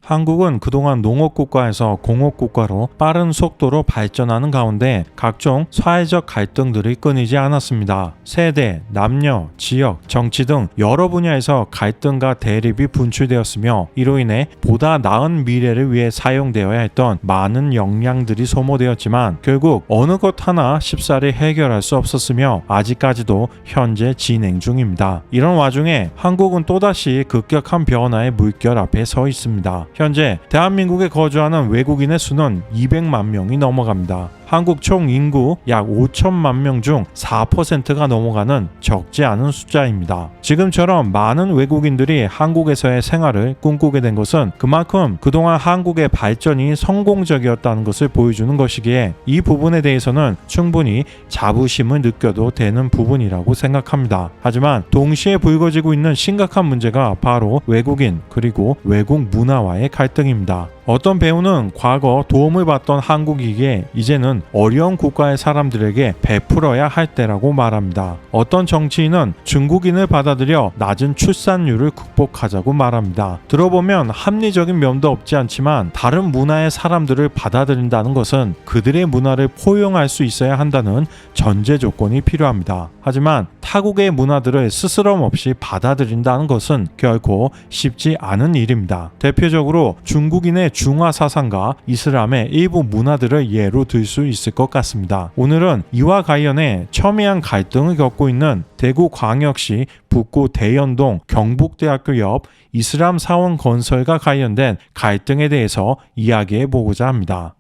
한국은 그동안 농업국가에서 공업국가로 빠른 속도로 발전하는 가운데 각종 사회적 갈등들이 끊이지 않았습니다. 세대, 남녀, 지역, 정치 등 여러 분야에서 갈등과 대립이 분출되었으며 이로 인해 보다 나은 미래를 위해 사용되어야 했던 많은 역량들이 소모되었지만 결국 어느 것 하나 쉽사리 해결할 수 없었으며 아직까지도 현재 진행 중입니다. 이런 와중에 한국은 또다시 급격한 변화의 물결 앞에 서 있습니다. 현재 대한민국에 거주하는 외국인의 수는 200만 명이 넘어갑니다. 한국 총 인구 약 5천만 명 중 4%가 넘어가는 적지 않은 숫자입니다. 지금처럼 많은 외국인들이 한국에서의 생활을 꿈꾸게 된 것은 그만큼 그동안 한국의 발전이 성공적이었다는 것을 보여주는 것이기에 이 부분에 대해서는 충분히 자부심을 느껴도 되는 부분이라고 생각합니다. 하지만 동시에 불거지고 있는 심각한 문제가 바로 외국인 그리고 외국 문화와의 갈등입니다. 어떤 배우는 과거 도움을 받던 한국이기에 이제는 어려운 국가의 사람들에게 베풀어야 할 때라고 말합니다. 어떤 정치인은 중국인을 받아들여 낮은 출산율을 극복하자고 말합니다. 들어보면 합리적인 면도 없지 않지만 다른 문화의 사람들을 받아들인다는 것은 그들의 문화를 포용할 수 있어야 한다는 전제 조건이 필요합니다. 하지만 타국의 문화들을 스스럼 없이 받아들인다는 것은 결코 쉽지 않은 일입니다. 대표적으로 중국인의 중화 사상과 이슬람의 일부 문화들을 예로 들 수 있을 것 같습니다. 오늘은 이와 관련해 첨예한 갈등을 겪고 있는 대구광역시 북구 대연동 경북대학교 옆 이슬람 사원 건설과 관련된 갈등에 대해서 이야기해 보고자 합니다.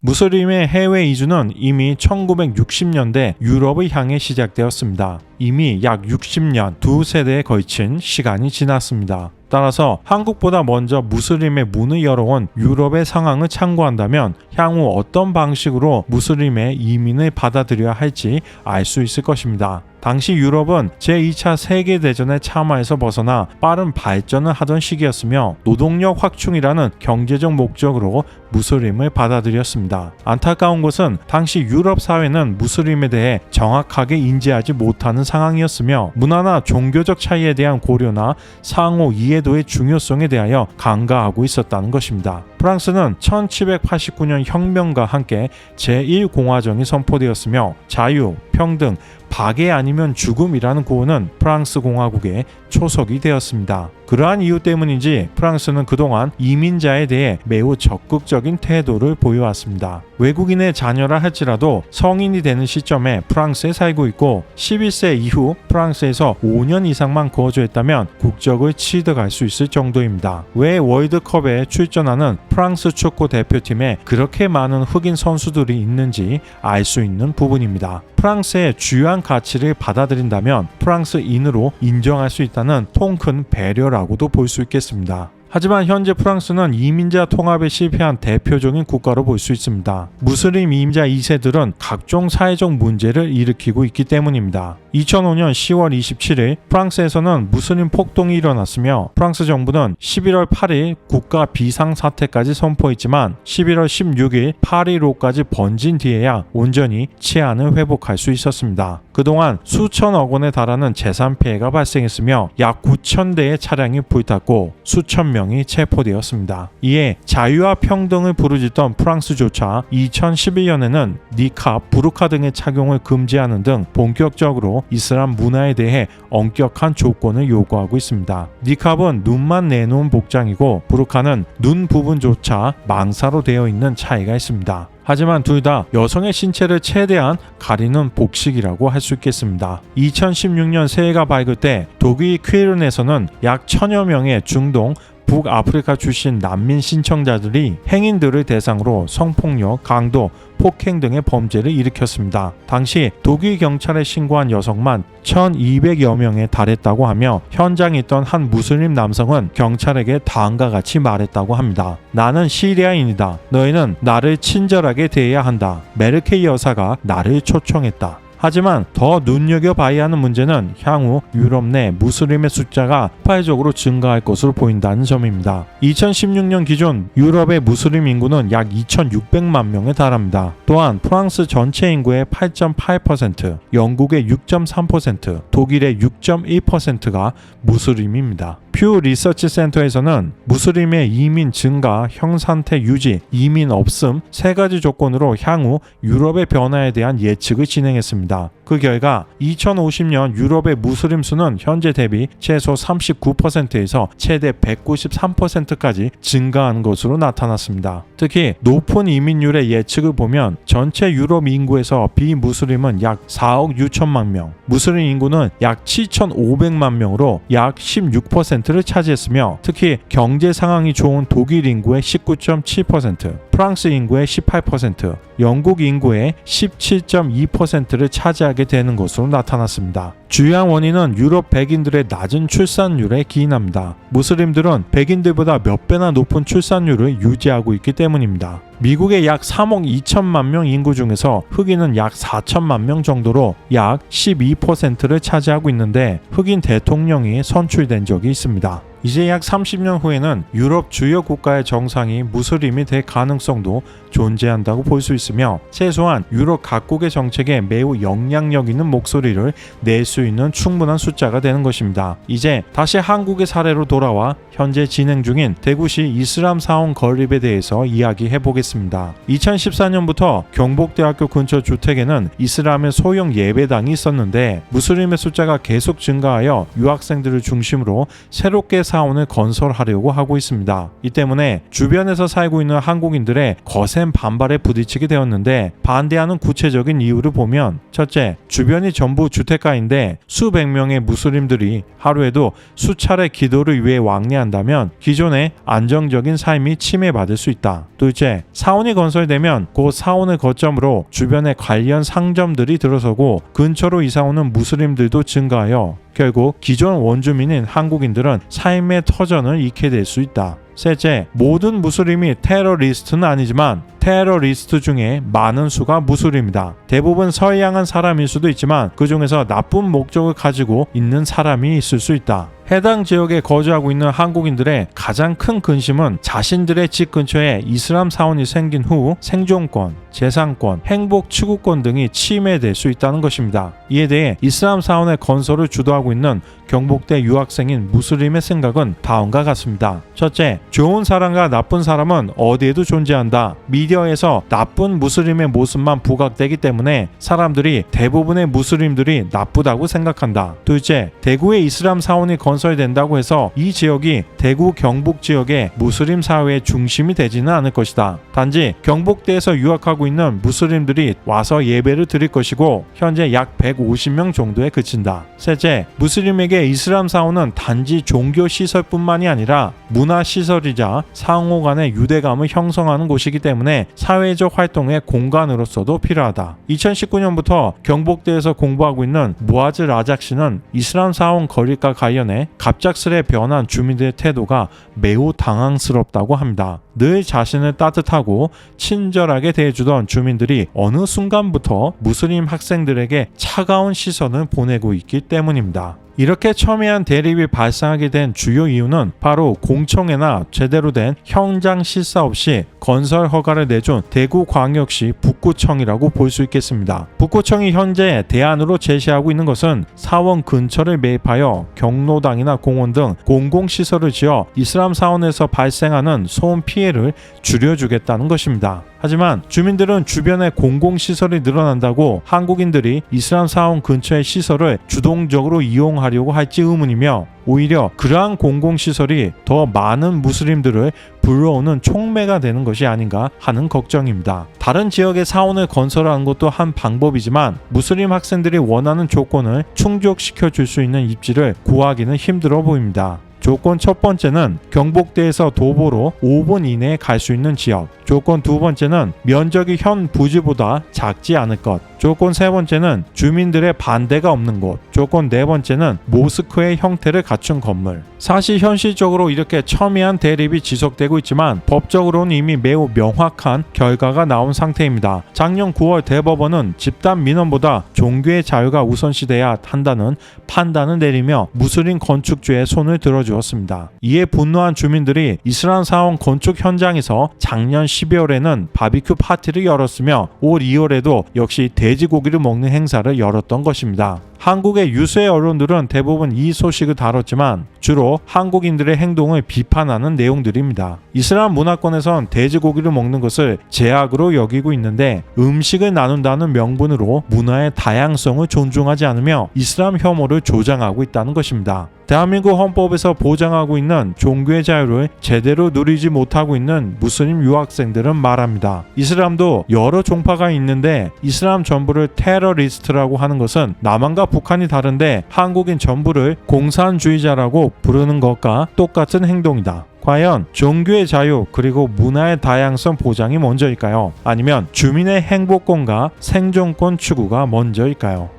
무슬림의 해외 이주는 이미 1960년대 유럽을 향해 시작되었습니다. 이미 약 60년, 두 세대에 걸친 시간이 지났습니다. 따라서 한국보다 먼저 무슬림의 문을 열어온 유럽의 상황을 참고한다면 향후 어떤 방식으로 무슬림의 이민을 받아들여야 할지 알 수 있을 것입니다. 당시 유럽은 제2차 세계대전의 참화에서 벗어나 빠른 발전을 하던 시기였으며 노동력 확충이라는 경제적 목적으로 무슬림을 받아들였습니다. 안타까운 것은 당시 유럽 사회는 무슬림에 대해 정확하게 인지하지 못하는 상황이었으며 문화나 종교적 차이에 대한 고려나 상호 이해도의 중요성에 대하여 간과하고 있었다는 것입니다. 프랑스는 1789년 혁명과 함께 제1공화정이 선포되었으며 자유, 평등, 박애 아니면 죽음이라는 구호는 프랑스 공화국의 초석이 되었습니다. 그러한 이유 때문인지 프랑스는 그동안 이민자에 대해 매우 적극적인 태도를 보여왔습니다. 외국인의 자녀라 할지라도 성인이 되는 시점에 프랑스에 살고 있고 11세 이후 프랑스에서 5년 이상만 거주했다면 국적을 취득할 수 있을 정도입니다. 왜 월드컵에 출전하는 프랑스 축구 대표팀에 그렇게 많은 흑인 선수들이 있는지 알 수 있는 부분입니다. 프랑스의 주요한 가치를 받아들인다면 프랑스인으로 인정할 수 있다는 통큰 배려라고도 볼 수 있겠습니다. 하지만 현재 프랑스는 이민자 통합에 실패한 대표적인 국가로 볼 수 있습니다. 무슬림 이민자 2세들은 각종 사회적 문제를 일으키고 있기 때문입니다. 2005년 10월 27일 프랑스에서는 무슬림 폭동이 일어났으며 프랑스 정부는 11월 8일 국가 비상사태까지 선포했지만 11월 16일 파리로까지 번진 뒤에야 온전히 치안을 회복할 수 있었습니다. 그동안 수천억 원에 달하는 재산 피해가 발생했으며 약 9천 대의 차량이 불탔고 수천 명이 체포되었습니다. 이에 자유와 평등을 부르짖던 프랑스조차 2011년에는 니캅, 부르카 등의 착용을 금지하는 등 본격적으로 이슬람 문화에 대해 엄격한 조건을 요구하고 있습니다. 니캅은 눈만 내놓은 복장이고 부르카는 눈 부분조차 망사로 되어 있는 차이가 있습니다. 하지만 둘 다 여성의 신체를 최대한 가리는 복식이라고 할 수 있겠습니다. 2016년 새해가 밝을 때 독일 퀼른에서는 약 1000여 명의 중동, 북아프리카 출신 난민 신청자들이 행인들을 대상으로 성폭력, 강도, 폭행 등의 범죄를 일으켰습니다. 당시 독일 경찰에 신고한 여성만 1200여 명에 달했다고 하며 현장에 있던 한 무슬림 남성은 경찰에게 다음과 같이 말했다고 합니다. 나는 시리아인이다. 너희는 나를 친절하게 대해야 한다. 메르켈 여사가 나를 초청했다. 하지만 더 눈여겨봐야 하는 문제는 향후 유럽 내 무슬림의 숫자가 폭발적으로 증가할 것으로 보인다는 점입니다. 2016년 기준 유럽의 무슬림 인구는 약 2600만 명에 달합니다. 또한 프랑스 전체 인구의 8.8%, 영국의 6.3%, 독일의 6.1%가 무슬림입니다. 퓨 리서치 센터에서는 무슬림의 이민 증가, 형상태 유지, 이민 없음 세 가지 조건으로 향후 유럽의 변화에 대한 예측을 진행했습니다. 그 결과 2050년 유럽의 무슬림 수는 현재 대비 최소 39%에서 최대 193%까지 증가하는 것으로 나타났습니다. 특히 높은 이민율의 예측을 보면 전체 유럽 인구에서 비무슬림은 약 4억 6천만 명, 무슬림 인구는 약 7,500만 명으로 약 16%를 차지했으며 특히 경제 상황이 좋은 독일 인구의 19.7%, 프랑스 인구의 18%, 영국 인구의 17.2%를 차지하게 되는 것으로 나타났습니다. 주요한 원인은 유럽 백인들의 낮은 출산율에 기인합니다. 무슬림들은 백인들보다 몇 배나 높은 출산율을 유지하고 있기 때문입니다. 미국의 약 3억 2천만 명 인구 중에서 흑인은 약 4천만 명 정도로 약 12%를 차지하고 있는데 흑인 대통령이 선출된 적이 있습니다. 이제 약 30년 후에는 유럽 주요 국가의 정상이 무슬림이 될 가능성도 존재한다고 볼 수 있으며 최소한 유럽 각국의 정책에 매우 영향력 있는 목소리를 낼 수 있는 충분한 숫자가 되는 것입니다. 이제 다시 한국의 사례로 돌아와 현재 진행 중인 대구시 이슬람 사원 건립에 대해서 이야기해 보겠습니다. 2014년부터 경복대학교 근처 주택에는 이슬람의 소형 예배당이 있었는데 무슬림의 숫자가 계속 증가하여 유학생들을 중심으로 새롭게 사원을 건설하려고 하고 있습니다. 이 때문에 주변에서 살고 있는 한국인들의 거센 반발에 부딪히게 되었는데 반대하는 구체적인 이유를 보면 첫째, 주변이 전부 주택가인데 수백 명의 무슬림들이 하루에도 수차례 기도를 위해 왕래한다면 기존의 안정적인 삶이 침해받을 수 있다. 둘째, 사원이 건설되면 그 사원을 거점으로 주변에 관련 상점들이 들어서고 근처로 이사오는 무슬림들도 증가하여 결국 기존 원주민인 한국인들은 삶의 터전을 잃게 될 수 있다. 셋째, 모든 무슬림이 테러리스트는 아니지만 테러리스트 중에 많은 수가 무슬림이다. 대부분 선량한 사람일 수도 있지만 그 중에서 나쁜 목적을 가지고 있는 사람이 있을 수 있다. 해당 지역에 거주하고 있는 한국인들의 가장 큰 근심은 자신들의 집 근처에 이슬람 사원이 생긴 후 생존권, 재산권, 행복 추구권 등이 침해될 수 있다는 것입니다. 이에 대해 이슬람 사원의 건설을 주도하고 있는 경복대 유학생인 무슬림의 생각은 다음과 같습니다. 첫째, 좋은 사람과 나쁜 사람은 어디에도 존재한다. 미디어에서 나쁜 무슬림의 모습만 부각되기 때문에 사람들이 대부분의 무슬림들이 나쁘다고 생각한다. 둘째, 대구에 이슬람 사원이 건설된다고 해서 이 지역이 대구 경북 지역의 무슬림 사회의 중심이 되지는 않을 것이다. 단지 경복대에서 유학하고 있는 무슬림들이 와서 예배를 드릴 것이고 현재 약 150명 정도에 그친다. 셋째, 무슬림에게 이슬람 사원은 단지 종교 시설뿐만이 아니라 문화 시설이자 상호 간의 유대감을 형성하는 곳이기 때문에 사회적 활동의 공간으로서도 필요하다. 2019년부터 경복대에서 공부하고 있는 무아즈 라작 씨는 이슬람 사원 건립과 관련해 갑작스레 변한 주민들의 태도가 매우 당황스럽다고 합니다. 늘 자신을 따뜻하고 친절하게 대해주던 주민들이 어느 순간부터 무슬림 학생들에게 차가운 시선을 보내고 있기 때문입니다. 이렇게 첨예한 대립이 발생하게 된 주요 이유는 바로 공청회나 제대로 된 현장 실사 없이 건설 허가를 내준 대구광역시 북구청이라고 볼 수 있겠습니다. 북구청이 현재 대안으로 제시하고 있는 것은 사원 근처를 매입하여 경로당이나 공원 등 공공시설을 지어 이슬람 사원에서 발생하는 소음 피해를 줄여주겠다는 것입니다. 하지만 주민들은 주변에 공공시설이 늘어난다고 한국인들이 이슬람 사원 근처의 시설을 주동적으로 이용하려고 할지 의문이며 오히려 그러한 공공시설이 더 많은 무슬림들을 불러오는 촉매가 되는 것이 아닌가 하는 걱정입니다. 다른 지역에 사원을 건설하는 것도 한 방법이지만 무슬림 학생들이 원하는 조건을 충족시켜 줄 수 있는 입지를 구하기는 힘들어 보입니다. 조건 첫 번째는 경복대에서 도보로 5분 이내에 갈 수 있는 지역. 조건 두 번째는 면적이 현 부지보다 작지 않을 것. 조건 세 번째는 주민들의 반대가 없는 곳. 조건 네 번째는 모스크의 형태를 갖춘 건물. 사실 현실적으로 이렇게 첨예한 대립이 지속되고 있지만 법적으로는 이미 매우 명확한 결과가 나온 상태입니다. 작년 9월 대법원은 집단 민원보다 종교의 자유가 우선시돼야 한다는 판단을 내리며 무슬림 건축주의 손을 들어주었습니다. 이에 분노한 주민들이 이슬람 사원 건축 현장에서 작년 12월에는 바비큐 파티를 열었으며 올 2월에도 역시 돼지고기를 먹는 행사를 열었던 것입니다. 한국의 유수의 언론들은 대부분 이 소식을 다뤘지만 주로 한국인들의 행동을 비판하는 내용들입니다. 이슬람 문화권에선 돼지고기를 먹는 것을 제약으로 여기고 있는데 음식을 나눈다는 명분으로 문화의 다양성을 존중하지 않으며 이슬람 혐오를 조장하고 있다는 것입니다. 대한민국 헌법에서 보장하고 있는 종교의 자유를 제대로 누리지 못하고 있는 무슬림 유학생들은 말합니다. 이슬람도 여러 종파가 있는데 이슬람 전부를 테러리스트라고 하는 것은 남한과 북한이 다른데 한국인 전부를 공산주의자라고 부르는 것과 똑같은 행동이다. 과연 종교의 자유 그리고 문화의 다양성 보장이 먼저일까요? 아니면 주민의 행복권과 생존권 추구가 먼저일까요?